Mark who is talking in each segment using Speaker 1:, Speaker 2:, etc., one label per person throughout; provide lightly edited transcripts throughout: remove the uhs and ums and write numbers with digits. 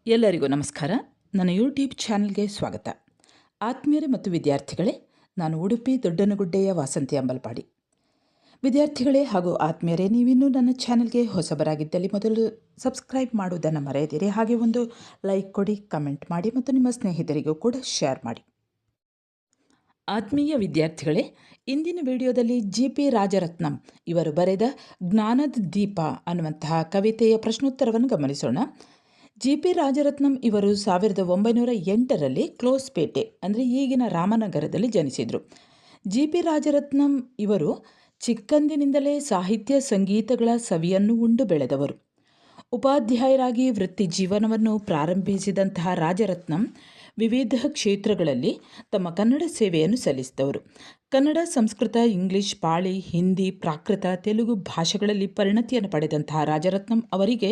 Speaker 1: ಎಲ್ಲರಿಗೂ ನಮಸ್ಕಾರ. ನನ್ನ ಯೂಟ್ಯೂಬ್ ಚಾನಲ್ಗೆ ಸ್ವಾಗತ. ಆತ್ಮೀಯರೇ ಮತ್ತು ವಿದ್ಯಾರ್ಥಿಗಳೇ, ನಾನು ಉಡುಪಿ ದೊಡ್ಡನಗುಡ್ಡೆಯ ವಾಸಂತಿ ಅಂಬಲ್ಪಾಡಿ. ವಿದ್ಯಾರ್ಥಿಗಳೇ ಹಾಗೂ ಆತ್ಮೀಯರೇ, ನೀವಿನ್ನೂ ನನ್ನ ಚಾನಲ್ಗೆ ಹೊಸಬರಾಗಿದ್ದಲ್ಲಿ ಮೊದಲು ಸಬ್ಸ್ಕ್ರೈಬ್ ಮಾಡುವುದನ್ನು ಮರೆಯದಿರಿ. ಹಾಗೆ ಒಂದು ಲೈಕ್ ಕೊಡಿ, ಕಮೆಂಟ್ ಮಾಡಿ ಮತ್ತು ನಿಮ್ಮ ಸ್ನೇಹಿತರಿಗೂ ಕೂಡ ಶೇರ್ ಮಾಡಿ. ಆತ್ಮೀಯ ವಿದ್ಯಾರ್ಥಿಗಳೇ, ಇಂದಿನ ವಿಡಿಯೋದಲ್ಲಿ ಜಿ.ಪಿ. ರಾಜರತ್ನಂ ಇವರು ಬರೆದ ಜ್ಞಾನದ ದೀಪ ಅನ್ನುವಂತಹ ಕವಿತೆಯ ಪ್ರಶ್ನೋತ್ತರವನ್ನು ಗಮನಿಸೋಣ. ಜಿ.ಪಿ. ರಾಜರತ್ನಂ ಇವರು 1908ರಲ್ಲಿ ಕ್ಲೋಸ್ಪೇಟೆ ಅಂದರೆ ಈಗಿನ ರಾಮನಗರದಲ್ಲಿ ಜನಿಸಿದರು. ಜಿ.ಪಿ. ರಾಜರತ್ನಂ ಇವರು ಚಿಕ್ಕಂದಿನಿಂದಲೇ ಸಾಹಿತ್ಯ ಸಂಗೀತಗಳ ಸವಿಯನ್ನು ಉಂಡು ಬೆಳೆದವರು. ಉಪಾಧ್ಯಾಯರಾಗಿ ವೃತ್ತಿ ಜೀವನವನ್ನು ಪ್ರಾರಂಭಿಸಿದಂತಹ ರಾಜರತ್ನಂ ವಿವಿಧ ಕ್ಷೇತ್ರಗಳಲ್ಲಿ ತಮ್ಮ ಕನ್ನಡ ಸೇವೆಯನ್ನು ಸಲ್ಲಿಸಿದವರು. ಕನ್ನಡ, ಸಂಸ್ಕೃತ, ಇಂಗ್ಲಿಷ್, ಪಾಳಿ, ಹಿಂದಿ, ಪ್ರಾಕೃತ, ತೆಲುಗು ಭಾಷೆಗಳಲ್ಲಿ ಪರಿಣತಿಯನ್ನು ಪಡೆದಂತಹ ರಾಜರತ್ನಂ ಅವರಿಗೆ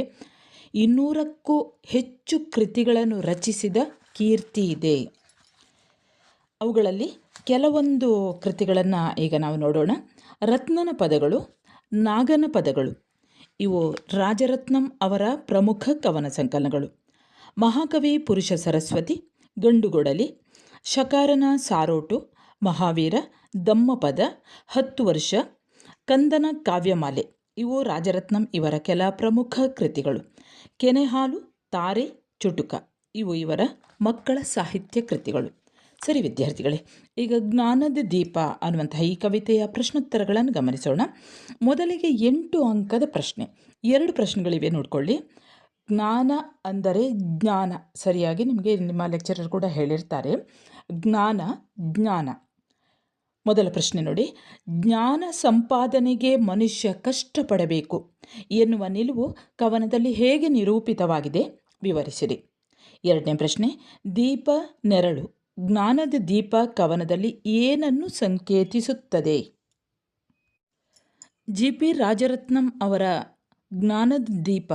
Speaker 1: 200ಕ್ಕೂ ಹೆಚ್ಚು ಕೃತಿಗಳನ್ನು ರಚಿಸಿದ ಕೀರ್ತಿ ಇದೆ. ಅವುಗಳಲ್ಲಿ ಕೆಲವೊಂದು ಕೃತಿಗಳನ್ನು ಈಗ ನಾವು ನೋಡೋಣ. ರತ್ನನ ಪದಗಳು, ನಾಗನ ಪದಗಳು ಇವು ರಾಜರತ್ನಂ ಅವರ ಪ್ರಮುಖ ಕವನ ಸಂಕಲನಗಳು. ಮಹಾಕವಿ ಪುರುಷ ಸರಸ್ವತಿ, ಗಂಡುಗೊಡಲಿ, ಶಕಾರನ ಸಾರೋಟು, ಮಹಾವೀರ, ದಮ್ಮಪದ, 10 ವರ್ಷ, ಕಂದನ ಕಾವ್ಯಮಾಲೆ ಇವು ರಾಜರತ್ನಂ ಇವರ ಕೆಲ ಪ್ರಮುಖ ಕೃತಿಗಳು. ಕೆನೆಹಾಲು, ತಾರೆ, ಚುಟುಕ ಇವು ಇವರ ಮಕ್ಕಳ ಸಾಹಿತ್ಯ ಕೃತಿಗಳು. ಸರಿ ವಿದ್ಯಾರ್ಥಿಗಳೇ, ಈಗ ಜ್ಞಾನದ ದೀಪ ಅನ್ನುವಂತಹ ಈ ಕವಿತೆಯ ಪ್ರಶ್ನೋತ್ತರಗಳನ್ನು ಗಮನಿಸೋಣ. ಮೊದಲಿಗೆ 8 ಅಂಕದ ಪ್ರಶ್ನೆ. 2 ಪ್ರಶ್ನೆಗಳಿವೆ, ನೋಡ್ಕೊಳ್ಳಿ. ಜ್ಞಾನ ಅಂದರೆ ಜ್ಞಾನ, ಸರಿಯಾಗಿ ನಿಮಗೆ ನಿಮ್ಮ ಲೆಕ್ಚರರ್ ಕೂಡ ಹೇಳಿರ್ತಾರೆ. ಜ್ಞಾನ. ಮೊದಲ ಪ್ರಶ್ನೆ ನೋಡಿ. ಜ್ಞಾನ ಸಂಪಾದನೆಗೆ ಮನುಷ್ಯ ಕಷ್ಟಪಡಬೇಕು ಎನ್ನುವ ನಿಲುವು ಕವನದಲ್ಲಿ ಹೇಗೆ ನಿರೂಪಿತವಾಗಿದೆ ವಿವರಿಸಿರಿ. 2ನೇ ಪ್ರಶ್ನೆ. ದೀಪ, ನೆರಳು, ಜ್ಞಾನದ ದೀಪ ಕವನದಲ್ಲಿ ಏನನ್ನು ಸಂಕೇತಿಸುತ್ತದೆ? ಜಿ.ಪಿ. ರಾಜರತ್ನಂ ಅವರ ಜ್ಞಾನದ ದೀಪ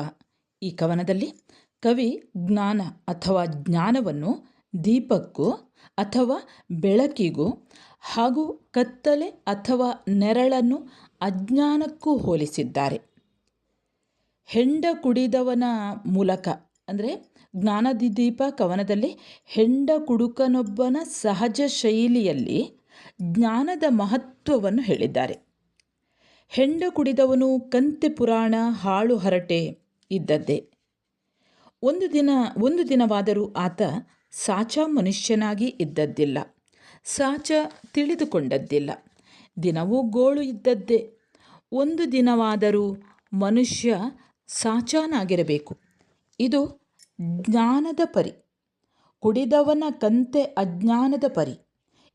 Speaker 1: ಈ ಕವನದಲ್ಲಿ ಕವಿ ಜ್ಞಾನ ಅಥವಾ ಜ್ಞಾನವನ್ನು ದೀಪಕ್ಕೂ ಅಥವಾ ಬೆಳಕಿಗೂ ಹಾಗೂ ಕತ್ತಲೆ ಅಥವಾ ನೆರಳನ್ನು ಅಜ್ಞಾನಕ್ಕೂ ಹೋಲಿಸಿದ್ದಾರೆ. ಹೆಂಡ ಕುಡಿದವನ ಮೂಲಕ ಅಂದರೆ ಜ್ಞಾನದ ದೀಪ ಕವನದಲ್ಲಿ ಹೆಂಡ ಕುಡುಕನೊಬ್ಬನ ಸಹಜ ಶೈಲಿಯಲ್ಲಿ ಜ್ಞಾನದ ಮಹತ್ವವನ್ನು ಹೇಳಿದ್ದಾರೆ. ಹೆಂಡ ಕುಡಿದವನು ಕಂತೆ ಪುರಾಣ ಹಾಳು ಹರಟೆ ಇದ್ದದ್ದೇ. ಒಂದು ದಿನವಾದರೂ ಆತ ಸಾಚ ಮನುಷ್ಯನಾಗಿ ಇದ್ದದ್ದಿಲ್ಲ, ಸಾಚ ತಿಳಿದುಕೊಂಡದ್ದಿಲ್ಲ. ದಿನವೂ ಗೋಳು ಇದ್ದದ್ದೇ. ಒಂದು ದಿನವಾದರೂ ಮನುಷ್ಯ ಸಾಚನಾಗಿರಬೇಕು. ಇದು ಜ್ಞಾನದ ಪರಿ. ಕುಡಿದವನ ಕಂತೆ ಅಜ್ಞಾನದ ಪರಿ.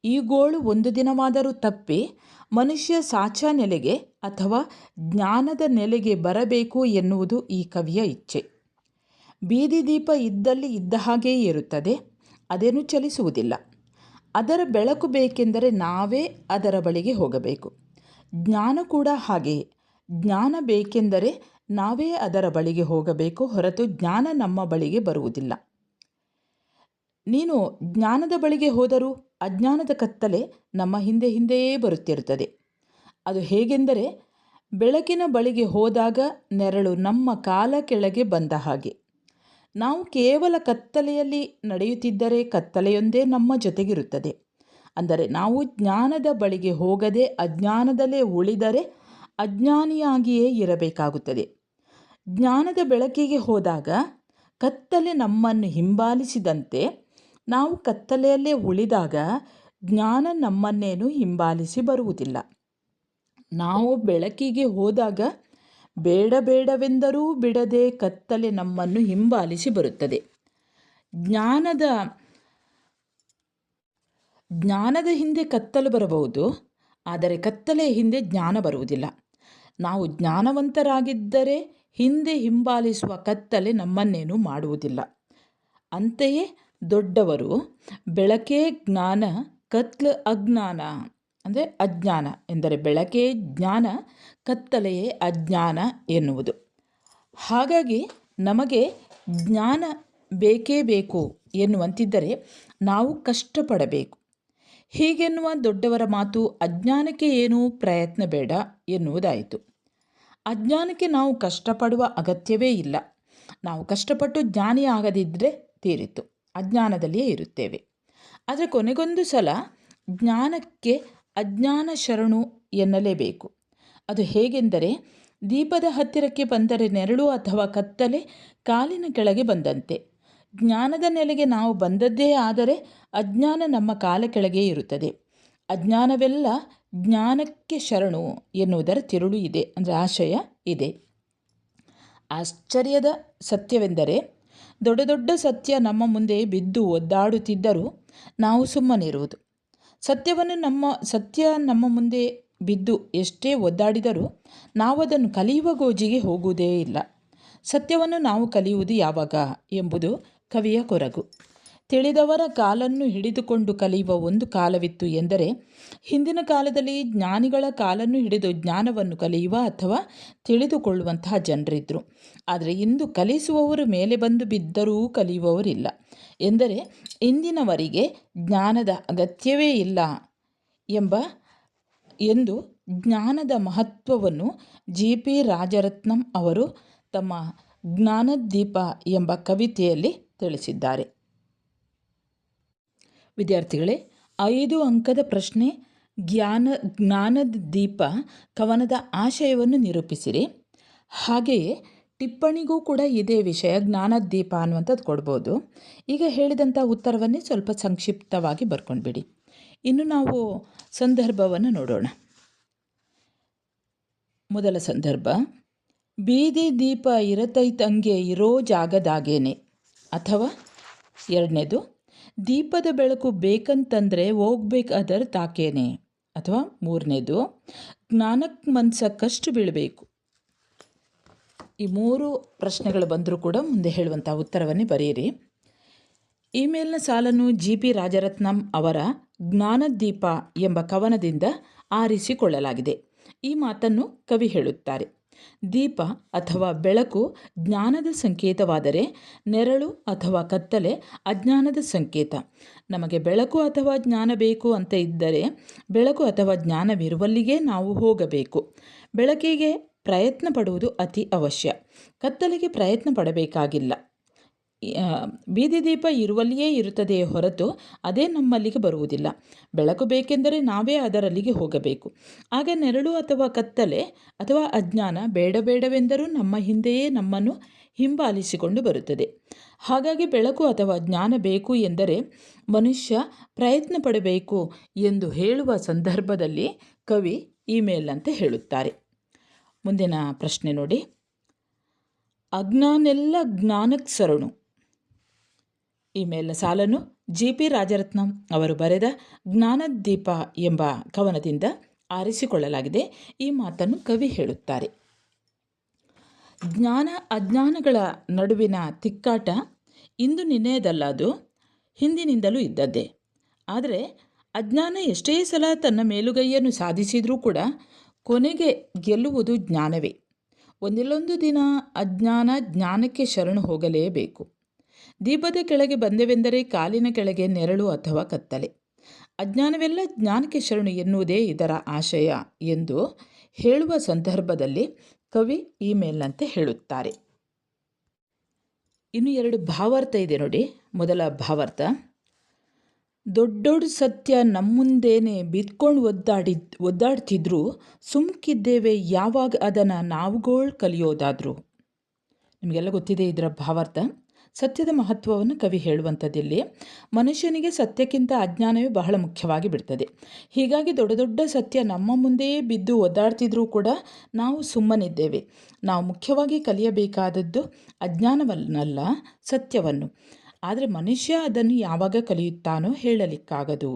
Speaker 1: ಈ ಗೋಳು ಒಂದು ದಿನವಾದರೂ ತಪ್ಪಿ ಮನುಷ್ಯ ಸಾಚ ನೆಲೆಗೆ ಅಥವಾ ಜ್ಞಾನದ ನೆಲೆಗೆ ಬರಬೇಕು ಎನ್ನುವುದು ಈ ಕವಿಯ ಇಚ್ಛೆ. ಬೀದಿ ದೀಪ ಇದ್ದಲ್ಲಿ ಇದ್ದ ಹಾಗೆಯೇ ಇರುತ್ತದೆ, ಅದೇನು ಚಲಿಸುವುದಿಲ್ಲ. ಅದರ ಬೆಳಕು ಬೇಕೆಂದರೆ ನಾವೇ ಅದರ ಬಳಿಗೆ ಹೋಗಬೇಕು. ಜ್ಞಾನ ಕೂಡ ಹಾಗೆಯೇ. ಜ್ಞಾನ ಬೇಕೆಂದರೆ ನಾವೇ ಅದರ ಬಳಿಗೆ ಹೋಗಬೇಕು, ಹೊರತು ಜ್ಞಾನ ನಮ್ಮ ಬಳಿಗೆ ಬರುವುದಿಲ್ಲ. ನೀನು ಜ್ಞಾನದ ಬಳಿಗೆ ಹೋದರೂ ಅಜ್ಞಾನದ ಕತ್ತಲೆ ನಮ್ಮ ಹಿಂದೆಯೇ ಬರುತ್ತಿರುತ್ತದೆ. ಅದು ಹೇಗೆಂದರೆ, ಬೆಳಕಿನ ಬಳಿಗೆ ಹೋದಾಗ ನೆರಳು ನಮ್ಮ ಕಾಲ ಕೆಳಗೆ ಬಂದ ಹಾಗೆ. ನಾವು ಕೇವಲ ಕತ್ತಲೆಯಲ್ಲಿ ನಡೆಯುತ್ತಿದ್ದರೆ ಕತ್ತಲೆಯೊಂದೇ ನಮ್ಮ ಜೊತೆಗಿರುತ್ತದೆ. ಅಂದರೆ ನಾವು ಜ್ಞಾನದ ಬಳಿಗೆ ಹೋಗದೆ ಅಜ್ಞಾನದಲ್ಲೇ ಉಳಿದರೆ ಅಜ್ಞಾನಿಯಾಗಿಯೇ ಇರಬೇಕಾಗುತ್ತದೆ. ಜ್ಞಾನದ ಬೆಳಕಿಗೆ ಹೋದಾಗ ಕತ್ತಲೆ ನಮ್ಮನ್ನು ಹಿಂಬಾಲಿಸಿದಂತೆ, ನಾವು ಕತ್ತಲೆಯಲ್ಲೇ ಉಳಿದಾಗ ಜ್ಞಾನ ನಮ್ಮನ್ನೇನು ಹಿಂಬಾಲಿಸಿ ಬರುವುದಿಲ್ಲ. ನಾವು ಬೆಳಕಿಗೆ ಹೋದಾಗ ಬೇಡವೆಂದರೂ ಬಿಡದೆ ಕತ್ತಲೆ ನಮ್ಮನ್ನು ಹಿಂಬಾಲಿಸಿ ಬರುತ್ತದೆ. ಜ್ಞಾನದ ಹಿಂದೆ ಕತ್ತಲು ಬರಬಹುದು, ಆದರೆ ಕತ್ತಲೆಯ ಹಿಂದೆ ಜ್ಞಾನ ಬರುವುದಿಲ್ಲ. ನಾವು ಜ್ಞಾನವಂತರಾಗಿದ್ದರೆ ಹಿಂದೆ ಹಿಂಬಾಲಿಸುವ ಕತ್ತಲೆ ನಮ್ಮನ್ನೇನು ಮಾಡುವುದಿಲ್ಲ. ಅಂತೆಯೇ ದೊಡ್ಡವರು ಬೆಳಕೇ ಜ್ಞಾನ, ಕತ್ಲು ಅಜ್ಞಾನ ಅಂದರೆ ಅಜ್ಞಾನ ಎಂದರೆ ಬೆಳಕೇ ಜ್ಞಾನ, ಕತ್ತಲೆಯೇ ಅಜ್ಞಾನ ಎನ್ನುವುದು. ಹಾಗಾಗಿ ನಮಗೆ ಜ್ಞಾನ ಬೇಕೇ ಬೇಕು ಎನ್ನುವಂತಿದ್ದರೆ ನಾವು ಕಷ್ಟಪಡಬೇಕು. ಹೀಗೆನ್ನುವ ದೊಡ್ಡವರ ಮಾತು ಅಜ್ಞಾನಕ್ಕೆ ಏನೂ ಪ್ರಯತ್ನ ಬೇಡ ಎನ್ನುವುದಾಯಿತು. ಅಜ್ಞಾನಕ್ಕೆ ನಾವು ಕಷ್ಟಪಡುವ ಅಗತ್ಯವೇ ಇಲ್ಲ. ನಾವು ಕಷ್ಟಪಟ್ಟು ಜ್ಞಾನಿ ಆಗದಿದ್ದರೆ ತೀರಿತು, ಅಜ್ಞಾನದಲ್ಲಿಯೇ ಇರುತ್ತೇವೆ. ಆದರೆ ಕೊನೆಗೊಂದು ಸಲ ಜ್ಞಾನಕ್ಕೆ ಅಜ್ಞಾನ ಶರಣು ಎನ್ನಲೇಬೇಕು. ಅದು ಹೇಗೆಂದರೆ, ದೀಪದ ಹತ್ತಿರಕ್ಕೆ ಬಂದರೆ ನೆರಳು ಅಥವಾ ಕತ್ತಲೆ ಕಾಲಿನ ಕೆಳಗೆ ಬಂದಂತೆ. ಜ್ಞಾನದ ನೆಲೆಗೆ ನಾವು ಬಂದದ್ದೇ ಆದರೆ ಅಜ್ಞಾನ ನಮ್ಮ ಕಾಲ ಕೆಳಗೆ ಇರುತ್ತದೆ. ಅಜ್ಞಾನವೆಲ್ಲ ಜ್ಞಾನಕ್ಕೆ ಶರಣು ಎನ್ನುವುದರ ತಿರುಳು ಇದೆ, ಅಂದರೆ ಆಶಯ ಇದೆ. ಆಶ್ಚರ್ಯದ ಸತ್ಯವೆಂದರೆ, ದೊಡ್ಡ ದೊಡ್ಡ ಸತ್ಯ ನಮ್ಮ ಮುಂದೆ ಬಿದ್ದು ಒದ್ದಾಡುತ್ತಿದ್ದರೂ ನಾವು ಸುಮ್ಮನಿರುವುದು. ಸತ್ಯ ನಮ್ಮ ಮುಂದೆ ಬಿದ್ದು ಎಷ್ಟೇ ಒದ್ದಾಡಿದರೂ ನಾವು ಅದನ್ನು ಕಲಿಯುವ ಗೋಜಿಗೆ ಹೋಗುವುದೇ ಇಲ್ಲ. ಸತ್ಯವನ್ನು ನಾವು ಕಲಿಯುವುದು ಯಾವಾಗ ಎಂಬುದು ಕವಿಯ ಕೊರಗು. ತಿಳಿದವರ ಕಾಲನ್ನು ಹಿಡಿದುಕೊಂಡು ಕಲಿಯುವ ಒಂದು ಕಾಲವಿತ್ತು ಎಂದರೆ, ಹಿಂದಿನ ಕಾಲದಲ್ಲಿ ಜ್ಞಾನಿಗಳ ಕಾಲನ್ನು ಹಿಡಿದು ಜ್ಞಾನವನ್ನು ಕಲಿಯುವ ಅಥವಾ ತಿಳಿದುಕೊಳ್ಳುವಂತಹ ಜನರಿದ್ದರು. ಆದರೆ ಇಂದು ಕಲಿಸುವವರು ಮೇಲೆ ಬಂದು ಬಿದ್ದರೂ ಕಲಿಯುವವರಿಲ್ಲ. ಎಂದರೆ ಇಂದಿನವರಿಗೆ ಜ್ಞಾನದ ಅಗತ್ಯವೇ ಇಲ್ಲ ಎಂದು ಜ್ಞಾನದ ಮಹತ್ವವನ್ನು ಜಿ.ಪಿ. ರಾಜರತ್ನಂ ಅವರು ತಮ್ಮ ಜ್ಞಾನದೀಪ ಎಂಬ ಕವಿತೆಯಲ್ಲಿ ತಿಳಿಸಿದ್ದಾರೆ. ವಿದ್ಯಾರ್ಥಿಗಳೇ, 5 ಅಂಕದ ಪ್ರಶ್ನೆ ಜ್ಞಾನದ ದೀಪ ಕವನದ ಆಶಯವನ್ನು ನಿರೂಪಿಸಿರಿ. ಹಾಗೆಯೇ ಟಿಪ್ಪಣಿಗೂ ಕೂಡ ಇದೇ ವಿಷಯ ಜ್ಞಾನದ ದೀಪ ಅನ್ನುವಂಥದ್ದು ಕೊಡ್ಬೋದು. ಈಗ ಹೇಳಿದಂಥ ಉತ್ತರವನ್ನೇ ಸ್ವಲ್ಪ ಸಂಕ್ಷಿಪ್ತವಾಗಿ ಬರ್ಕೊಂಡ್ಬಿಡಿ. ಇನ್ನು ನಾವು ಸಂದರ್ಭವನ್ನು ನೋಡೋಣ. ಮೊದಲ ಸಂದರ್ಭ, ಬೀದಿ ದೀಪ ಇರತೈತಂಗೆ ಇರೋ ಜಾಗದಾಗೇನೆ. ಅಥವಾ ಎರಡನೇದು, ದೀಪದ ಬೆಳಕು ಬೇಕಂತಂದರೆ ಹೋಗ್ಬೇಕಾದರ ತಾಕೇನೆ. ಅಥವಾ ಮೂರನೇದು, ಜ್ಞಾನಕ್ಕೆ ಮನ್ಸಕ್ಕಷ್ಟು ಬೀಳಬೇಕು. ಈ 3 ಪ್ರಶ್ನೆಗಳು ಬಂದರೂ ಕೂಡ ಮುಂದೆ ಹೇಳುವಂಥ ಉತ್ತರವನ್ನೇ ಬರೆಯಿರಿ. ಈ ಮೇಲಿನ ಸಾಲನ್ನು ಜಿ.ಪಿ. ರಾಜರತ್ನಂ ಅವರ ಜ್ಞಾನದ ದೀಪ ಎಂಬ ಕವನದಿಂದ ಆರಿಸಿಕೊಳ್ಳಲಾಗಿದೆ. ಈ ಮಾತನ್ನು ಕವಿ ಹೇಳುತ್ತಾರೆ: ದೀಪ ಅಥವಾ ಬೆಳಕು ಜ್ಞಾನದ ಸಂಕೇತವಾದರೆ ನೆರಳು ಅಥವಾ ಕತ್ತಲೆ ಅಜ್ಞಾನದ ಸಂಕೇತ. ನಮಗೆ ಬೆಳಕು ಅಥವಾ ಜ್ಞಾನ ಬೇಕು ಅಂತ ಇದ್ದರೆ ಬೆಳಕು ಅಥವಾ ಜ್ಞಾನವಿರುವಲ್ಲಿಗೆ ನಾವು ಹೋಗಬೇಕು. ಬೆಳಕಿಗೆ ಪ್ರಯತ್ನ ಪಡುವುದು ಅತಿ ಅವಶ್ಯ, ಕತ್ತಲೆಗೆ ಪ್ರಯತ್ನ ಪಡಬೇಕಾಗಿಲ್ಲ. ಬೀದಿ ದೀಪ ಇರುವಲ್ಲಿಯೇ ಇರುತ್ತದೆಯೇ ಹೊರತು ಅದೇ ನಮ್ಮಲ್ಲಿಗೆ ಬರುವುದಿಲ್ಲ. ಬೆಳಕು ಬೇಕೆಂದರೆ ನಾವೇ ಅದರಲ್ಲಿಗೆ ಹೋಗಬೇಕು. ಆಗ ನೆರಳು ಅಥವಾ ಕತ್ತಲೆ ಅಥವಾ ಅಜ್ಞಾನ ಬೇಡವೆಂದರೂ ನಮ್ಮ ಹಿಂದೆಯೇ ನಮ್ಮನ್ನು ಹಿಂಬಾಲಿಸಿಕೊಂಡು ಬರುತ್ತದೆ. ಹಾಗಾಗಿ ಬೆಳಕು ಅಥವಾ ಜ್ಞಾನ ಬೇಕು ಎಂದರೆ ಮನುಷ್ಯ ಪ್ರಯತ್ನ ಪಡಬೇಕು ಎಂದು ಹೇಳುವ ಸಂದರ್ಭದಲ್ಲಿ ಕವಿ ಈ ಮೇಲಂತೆ ಹೇಳುತ್ತಾರೆ. ಮುಂದಿನ ಪ್ರಶ್ನೆ ನೋಡಿ. ಅಜ್ಞಾನೆಲ್ಲ ಜ್ಞಾನಕ್ಕೆ ಶರಣು. ಈ ಮೇಲಿನ ಸಾಲನ್ನು ಜಿ.ಪಿ. ರಾಜರತ್ನಂ ಅವರು ಬರೆದ ಜ್ಞಾನದ ದೀಪ ಎಂಬ ಕವನದಿಂದ ಆರಿಸಿಕೊಳ್ಳಲಾಗಿದೆ. ಈ ಮಾತನ್ನು ಕವಿ ಹೇಳುತ್ತಾರೆ: ಜ್ಞಾನ ಅಜ್ಞಾನಗಳ ನಡುವಿನ ತಿಕ್ಕಾಟ ಇಂದು ನಿನ್ನೆಯದಲ್ಲ, ಅದು ಹಿಂದಿನಿಂದಲೂ ಇದ್ದದ್ದೇ. ಆದರೆ ಅಜ್ಞಾನ ಎಷ್ಟೇ ಸಲ ತನ್ನ ಮೇಲುಗೈಯನ್ನು ಸಾಧಿಸಿದರೂ ಕೂಡ ಕೊನೆಗೆ ಗೆಲ್ಲುವುದು ಜ್ಞಾನವೇ. ಒಂದಿಲ್ಲೊಂದು ದಿನ ಅಜ್ಞಾನ ಜ್ಞಾನಕ್ಕೆ ಶರಣು ಹೋಗಲೇಬೇಕು. ದೀಪದ ಕೆಳಗೆ ಬಂದೆವೆಂದರೆ ಕಾಲಿನ ಕೆಳಗೆ ನೆರಳು ಅಥವಾ ಕತ್ತಲೆ. ಅಜ್ಞಾನವೆಲ್ಲ ಜ್ಞಾನಕ್ಕೆ ಶರಣು ಎನ್ನುವುದೇ ಇದರ ಆಶಯ ಎಂದು ಹೇಳುವ ಸಂದರ್ಭದಲ್ಲಿ ಕವಿ ಈ ಮೇಲಿನಂತೆ ಹೇಳುತ್ತಾರೆ. ಇನ್ನು 2 ಭಾವಾರ್ಥ ಇದೆ ನೋಡಿ. ಮೊದಲ ಭಾವಾರ್ಥ: ದೊಡ್ಡೊಡ್ಡ ಸತ್ಯ ನಮ್ಮುಂದೇನೆ ಬಿದ್ಕೊಂಡು ಒದ್ದಾಡ್ತಿದ್ರು, ಸುಮ್ಕಿದ್ದೇವೆ ಯಾವಾಗ ಅದನ್ನು ನಾವುಗಳು ಕಲಿಯೋದಾದ್ರು. ನಿಮಗೆಲ್ಲ ಗೊತ್ತಿದೆ ಇದರ ಭಾವಾರ್ಥ. ಸತ್ಯದ ಮಹತ್ವವನ್ನು ಕವಿ ಹೇಳುವಂಥದ್ದಿಲ್ಲಿ. ಮನುಷ್ಯನಿಗೆ ಸತ್ಯಕ್ಕಿಂತ ಅಜ್ಞಾನವೇ ಬಹಳ ಮುಖ್ಯವಾಗಿ ಬಿಡ್ತದೆ. ಹೀಗಾಗಿ ದೊಡ್ಡ ದೊಡ್ಡ ಸತ್ಯ ನಮ್ಮ ಮುಂದೆಯೇ ಬಿದ್ದು ಒದ್ದಾಡ್ತಿದ್ರೂ ಕೂಡ ನಾವು ಸುಮ್ಮನಿದ್ದೇವೆ. ನಾವು ಮುಖ್ಯವಾಗಿ ಕಲಿಯಬೇಕಾದದ್ದು ಅಜ್ಞಾನವನ್ನಲ್ಲ, ಸತ್ಯವನ್ನು. ಆದರೆ ಮನುಷ್ಯ ಅದನ್ನು ಯಾವಾಗ ಕಲಿಯುತ್ತಾನೋ ಹೇಳಲಿಕ್ಕಾಗದು.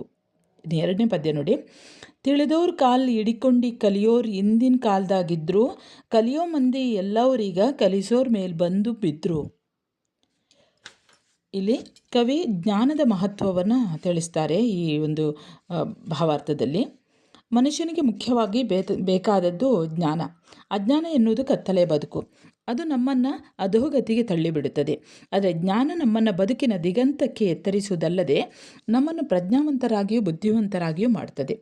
Speaker 1: 2ನೇ ಪದ್ಯ ನೋಡಿ. ತಿಳಿದೋರು ಕಾಲು ಹಿಡಿಕೊಂಡು ಕಲಿಯೋರು ಇಂದಿನ ಕಾಲದಾಗಿದ್ರು, ಕಲಿಯೋ ಮಂದಿ ಎಲ್ಲವರೀಗ ಕಲಿಸೋರ ಮೇಲೆ ಬಂದು ಬಿದ್ದರು. ಇಲ್ಲಿ ಕವಿ ಜ್ಞಾನದ ಮಹತ್ವವನ್ನು ತಿಳಿಸ್ತಾರೆ. ಈ ಒಂದು ಭಾವಾರ್ಥದಲ್ಲಿ ಮನುಷ್ಯನಿಗೆ ಮುಖ್ಯವಾಗಿ ಬೇಕಾದದ್ದು ಜ್ಞಾನ. ಅಜ್ಞಾನ ಎನ್ನುವುದು ಕತ್ತಲೆ ಬದುಕು. ಅದು ನಮ್ಮನ್ನು ಅಧೋಗತಿಗೆ ತಳ್ಳಿಬಿಡುತ್ತದೆ. ಆದರೆ ಜ್ಞಾನ ನಮ್ಮನ್ನು ಬದುಕಿನ ದಿಗಂತಕ್ಕೆ ಎತ್ತರಿಸುವುದಲ್ಲದೆ ನಮ್ಮನ್ನು ಪ್ರಜ್ಞಾವಂತರಾಗಿಯೂ ಬುದ್ಧಿವಂತರಾಗಿಯೂ ಮಾಡ್ತದೆ.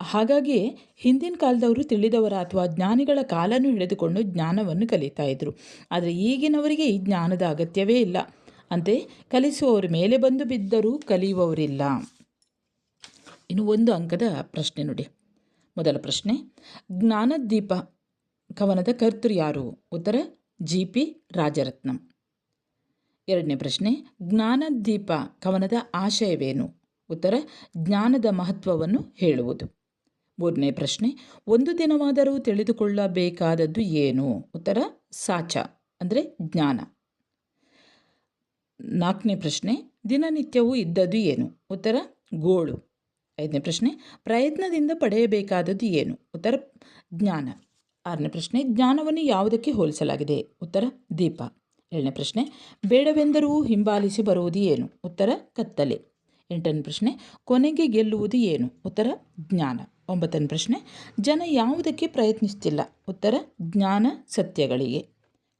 Speaker 1: ಹಾಗಾಗಿ ಹಿಂದಿನ ಕಾಲದವರು ತಿಳಿದವರ ಅಥವಾ ಜ್ಞಾನಿಗಳ ಕಾಲನ್ನು ಹಿಡಿದುಕೊಂಡು ಜ್ಞಾನವನ್ನು ಕಲಿತಾ ಇದ್ದರು. ಆದರೆ ಈಗಿನವರಿಗೆ ಈ ಜ್ಞಾನದ ಅಗತ್ಯವೇ ಇಲ್ಲ. ಅಂತೆ ಕಲಿಸುವವರ ಮೇಲೆ ಬಂದು ಬಿದ್ದರೂ ಕಲಿಯುವವರಿಲ್ಲ. ಇನ್ನು 1 ಅಂಕದ ಪ್ರಶ್ನೆ ನೋಡಿ. ಮೊದಲ ಪ್ರಶ್ನೆ, ಜ್ಞಾನದೀಪ ಕವನದ ಕರ್ತೃ ಯಾರು? ಉತ್ತರ GP ರಾಜರತ್ನಂ. 2ನೇ ಪ್ರಶ್ನೆ, ಜ್ಞಾನದೀಪ ಕವನದ ಆಶಯವೇನು? ಉತ್ತರ ಜ್ಞಾನದ ಮಹತ್ವವನ್ನು ಹೇಳುವುದು. 3ನೇ ಪ್ರಶ್ನೆ, ಒಂದು ದಿನವಾದರೂ ತಿಳಿದುಕೊಳ್ಳಬೇಕಾದದ್ದು ಏನು? ಉತ್ತರ ಸಾಚ ಅಂದರೆ ಜ್ಞಾನ. 4ನೇ ಪ್ರಶ್ನೆ, ದಿನನಿತ್ಯವೂ ಇದ್ದದ್ದು ಏನು? ಉತ್ತರ ಗೋಳು. 5ನೇ ಪ್ರಶ್ನೆ, ಪ್ರಯತ್ನದಿಂದ ಪಡೆಯಬೇಕಾದದ್ದು ಏನು? ಉತ್ತರ ಜ್ಞಾನ. 6ನೇ ಪ್ರಶ್ನೆ, ಜ್ಞಾನವನ್ನು ಯಾವುದಕ್ಕೆ ಹೋಲಿಸಲಾಗಿದೆ? ಉತ್ತರ ದೀಪ. 7ನೇ ಪ್ರಶ್ನೆ, ಬೇಡವೆಂದರೂ ಹಿಂಬಾಲಿಸಿ ಬರುವುದು ಏನು? ಉತ್ತರ ಕತ್ತಲೆ. 8ನೇ ಪ್ರಶ್ನೆ, ಕೊನೆಗೆ ಗೆಲ್ಲುವುದು ಏನು? ಉತ್ತರ ಜ್ಞಾನ. 9ನೇ ಪ್ರಶ್ನೆ, ಜನ ಯಾವುದಕ್ಕೆ ಪ್ರಯತ್ನಿಸ್ತಿಲ್ಲ? ಉತ್ತರ ಜ್ಞಾನ ಸತ್ಯಗಳಿಗೆ.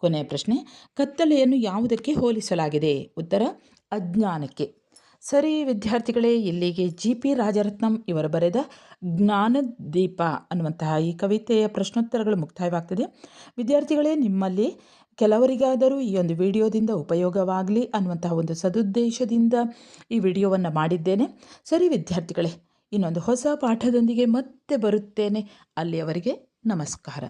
Speaker 1: ಕೊನೆಯ ಪ್ರಶ್ನೆ, ಕತ್ತಲೆಯನ್ನು ಯಾವುದಕ್ಕೆ ಹೋಲಿಸಲಾಗಿದೆ? ಉತ್ತರ ಅಜ್ಞಾನಕ್ಕೆ. ಸರಿ ವಿದ್ಯಾರ್ಥಿಗಳೇ, ಇಲ್ಲಿಗೆ GP ರಾಜರತ್ನಂ ಇವರು ಬರೆದ ಜ್ಞಾನದೀಪ ಅನ್ನುವಂತಹ ಈ ಕವಿತೆಯ ಪ್ರಶ್ನೋತ್ತರಗಳು ಮುಕ್ತಾಯವಾಗ್ತದೆ. ವಿದ್ಯಾರ್ಥಿಗಳೇ, ನಿಮ್ಮಲ್ಲಿ ಕೆಲವರಿಗಾದರೂ ಈ ಒಂದು ವಿಡಿಯೋದಿಂದ ಉಪಯೋಗವಾಗಲಿ ಅನ್ನುವಂತಹ ಒಂದು ಸದುದ್ದೇಶದಿಂದ ಈ ವಿಡಿಯೋವನ್ನು ಮಾಡಿದ್ದೇನೆ. ಸರಿ ವಿದ್ಯಾರ್ಥಿಗಳೇ, ಇನ್ನೊಂದು ಹೊಸ ಪಾಠದೊಂದಿಗೆ ಮತ್ತೆ ಬರುತ್ತೇನೆ. ಅಲ್ಲಿಯವರೆಗೆ ನಮಸ್ಕಾರ.